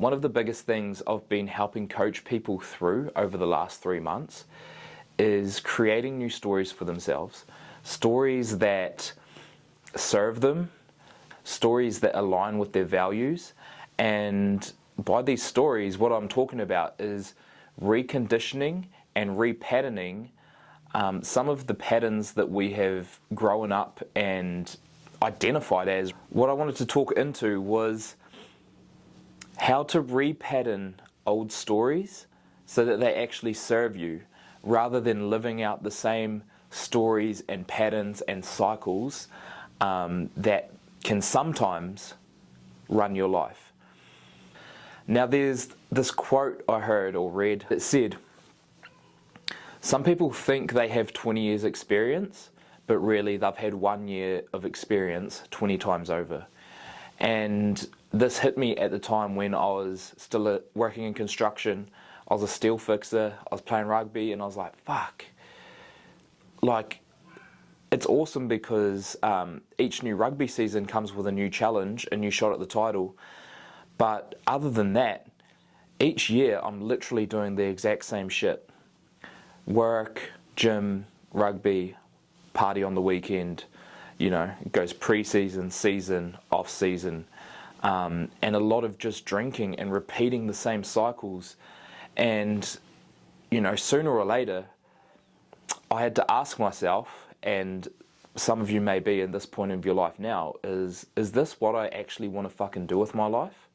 One of the biggest things I've been helping coach people through over the last 3 months is creating new stories for themselves. Stories that serve them, stories that align with their values. And by these stories, what I'm talking about is reconditioning and repatterning some of the patterns that we have grown up and identified as. What I wanted to talk into was how to repattern old stories so that they actually serve you, rather than living out the same stories and patterns and cycles that can sometimes run your life. Now, there's this quote I heard or read that said, some people think they have 20 years experience, but really they've had 1 year of experience 20 times over. And this hit me at the time when I was still working in construction. I was a steel fixer, I was playing rugby, and I was like, fuck. Like, it's awesome because each new rugby season comes with a new challenge, a new shot at the title. But other than that, each year I'm literally doing the exact same shit. Work, gym, rugby, party on the weekend, you know, it goes pre-season, season, off-season, and a lot of just drinking and repeating the same cycles. And, you know, sooner or later, I had to ask myself, and some of you may be in this point of your life now, is this what I actually want to fucking do with my life?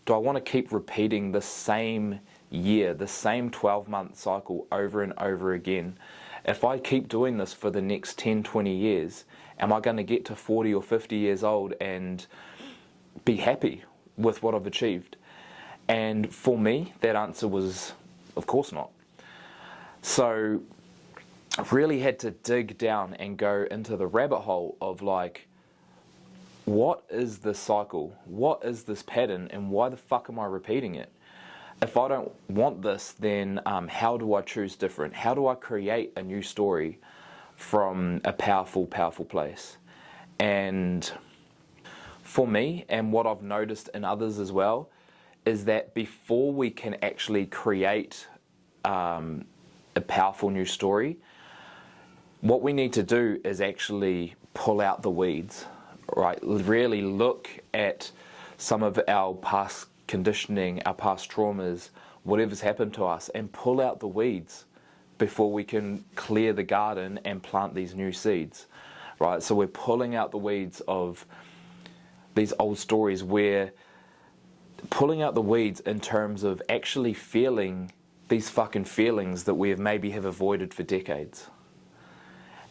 Do I want to keep repeating the same year, the same 12-month cycle over and over again? If I keep doing this for the next 10, 20 years, am I going to get to 40 or 50 years old and be happy with what I've achieved? And for me, that answer was, of course not. So I really had to dig down and go into the rabbit hole of like, what is this cycle? What is this pattern? And why the fuck am I repeating it? If I don't want this, then how do I choose different? How do I create a new story from a powerful, powerful place? And for me, and what I've noticed in others as well, is that before we can actually create a powerful new story, what we need to do is actually pull out the weeds, right? Really look at some of our past conditioning, our past traumas, whatever's happened to us, and pull out the weeds before we can clear the garden and plant these new seeds, right? So we're pulling out the weeds of these old stories. We're pulling out the weeds in terms of actually feeling these fucking feelings that we have maybe have avoided for decades.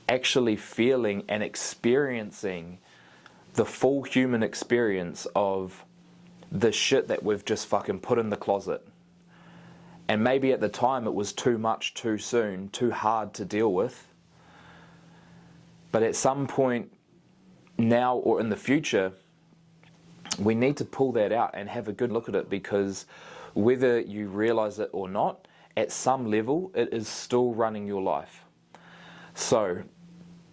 Actually feeling and experiencing the full human experience of the shit that we've just fucking put in the closet. And maybe at the time it was too much, too soon, too hard to deal with. But at some point now or in the future, we need to pull that out and have a good look at it, because whether you realize it or not, at some level, it is still running your life. So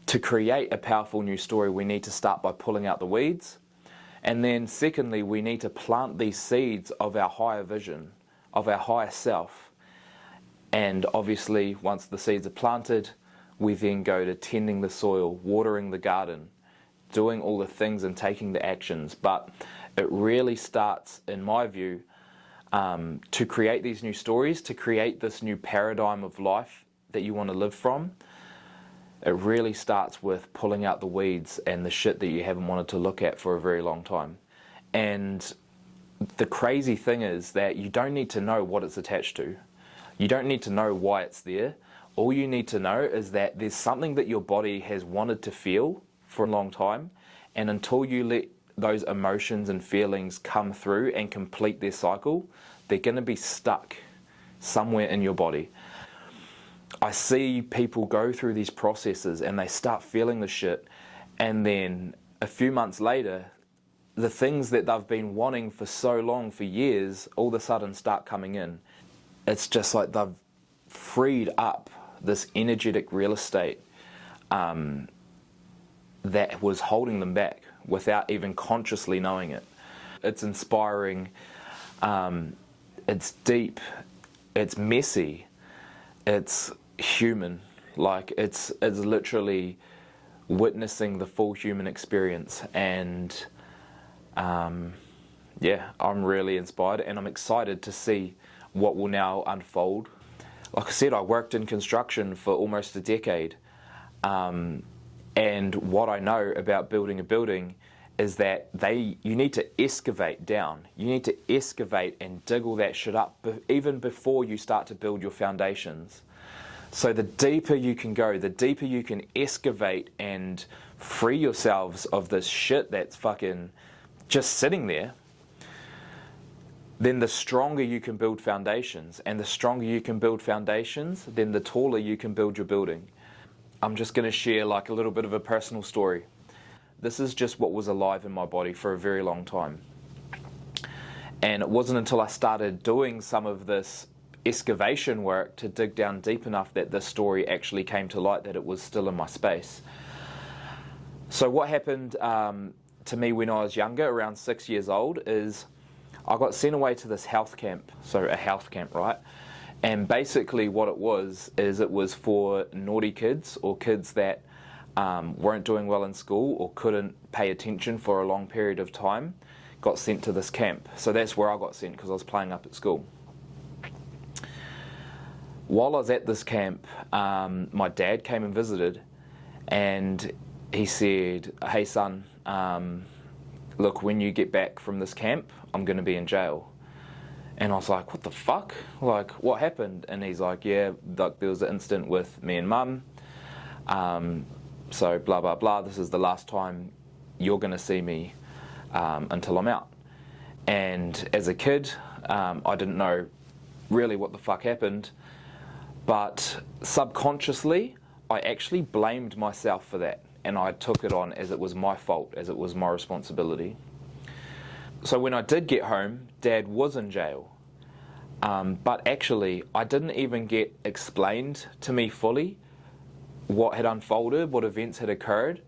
to create a powerful new story, we need to start by pulling out the weeds. And then secondly, we need to plant these seeds of our higher vision, of our higher self. And obviously, once the seeds are planted, we then go to tending the soil, watering the garden, doing all the things and taking the actions. But it really starts, in my view, to create these new stories, to create this new paradigm of life that you want to live from. It really starts with pulling out the weeds and the shit that you haven't wanted to look at for a very long time. And the crazy thing is that you don't need to know what it's attached to. You don't need to know why it's there. All you need to know is that there's something that your body has wanted to feel for a long time, and until you let those emotions and feelings come through and complete their cycle, they're going to be stuck somewhere in your body. I see people go through these processes and they start feeling the shit, and then a few months later, the things that they've been wanting for so long, for years, all of a sudden start coming in. It's just like they've freed up this energetic real estate that was holding them back without even consciously knowing it. It's inspiring It's deep, it's messy, it's human. Like it's literally witnessing the full human experience, and yeah, I'm really inspired and I'm excited to see what will now unfold. Like I said, I worked in construction for almost a decade, and what I know about building a building is that you need to excavate down. You need to excavate and dig all that shit up even before you start to build your foundations. So the deeper you can go, the deeper you can excavate and free yourselves of this shit that's fucking just sitting there, then the stronger you can build foundations. And the stronger you can build foundations, then the taller you can build your building. I'm just going to share like a little bit of a personal story. This is just what was alive in my body for a very long time. And it wasn't until I started doing some of this excavation work to dig down deep enough that this story actually came to light, that it was still in my space. So what happened to me when I was younger, around 6 years old, is I got sent away to this health camp. So a health camp, right? And basically what it was for naughty kids, or kids that weren't doing well in school or couldn't pay attention for a long period of time, got sent to this camp. So that's where I got sent, because I was playing up at school. While I was at this camp, my dad came and visited, and he said, "Hey son, look, when you get back from this camp, I'm going to be in jail." And I was like, "What the fuck? Like, what happened?" And he's like, "Yeah, like, there was an incident with me and mum. So blah, blah, blah. This is the last time you're going to see me until I'm out." And as a kid, I didn't know really what the fuck happened. But subconsciously, I actually blamed myself for that. And I took it on as it was my fault, as it was my responsibility. So when I did get home, Dad was in jail. But actually, I didn't even get explained to me fully what had unfolded, what events had occurred.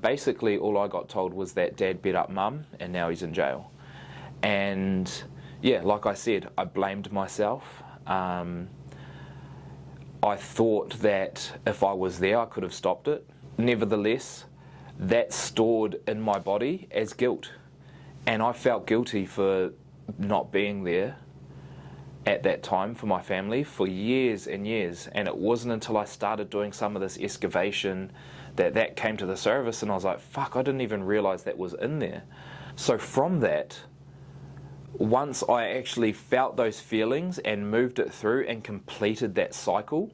Basically, all I got told was that Dad beat up Mum, and now he's in jail. And yeah, like I said, I blamed myself. I thought that if I was there, I could have stopped it. Nevertheless, that's stored in my body as guilt. And I felt guilty for not being there at that time for my family for years and years. And it wasn't until I started doing some of this excavation that came to the surface, and I was like, fuck, I didn't even realize that was in there. So from that, once I actually felt those feelings and moved it through and completed that cycle,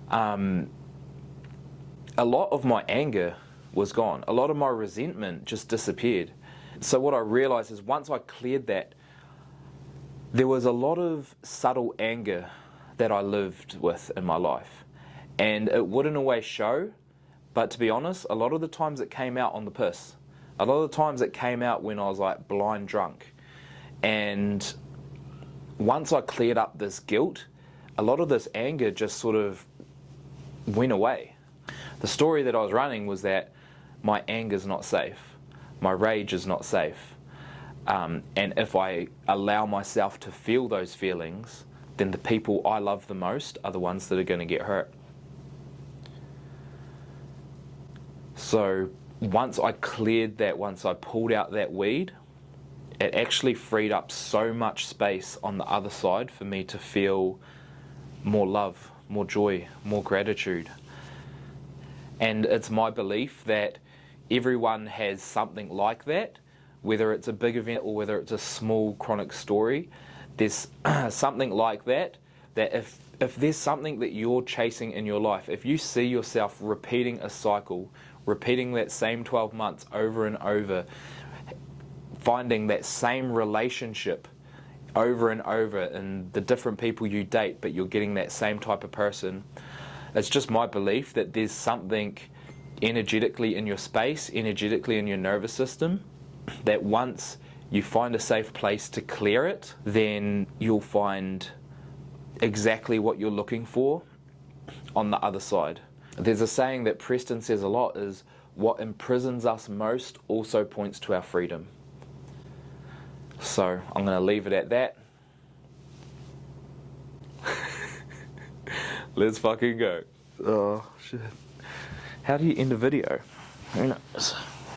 a lot of my anger was gone. A lot of my resentment just disappeared. So what I realized is once I cleared that, there was a lot of subtle anger that I lived with in my life. And it wouldn't always show, but to be honest, a lot of the times it came out on the piss. A lot of the times it came out when I was like blind drunk. And once I cleared up this guilt, a lot of this anger just sort of went away. The story that I was running was that my anger's not safe. My rage is not safe. And if I allow myself to feel those feelings, then the people I love the most are the ones that are going to get hurt. So once I cleared that, once I pulled out that weed, it actually freed up so much space on the other side for me to feel more love, more joy, more gratitude. And it's my belief that everyone has something like that, whether it's a big event or whether it's a small chronic story. There's something like that if there's something that you're chasing in your life, if you see yourself repeating a cycle, repeating that same 12 months over and over, finding that same relationship over and over in the different people you date, but you're getting that same type of person, it's just my belief that there's something energetically in your space, energetically in your nervous system, that once you find a safe place to clear it, then you'll find exactly what you're looking for on the other side. There's a saying that Preston says a lot, is what imprisons us most also points to our freedom. So I'm going to leave it at that. Let's fucking go. Oh, shit. How do you end a video? Who knows?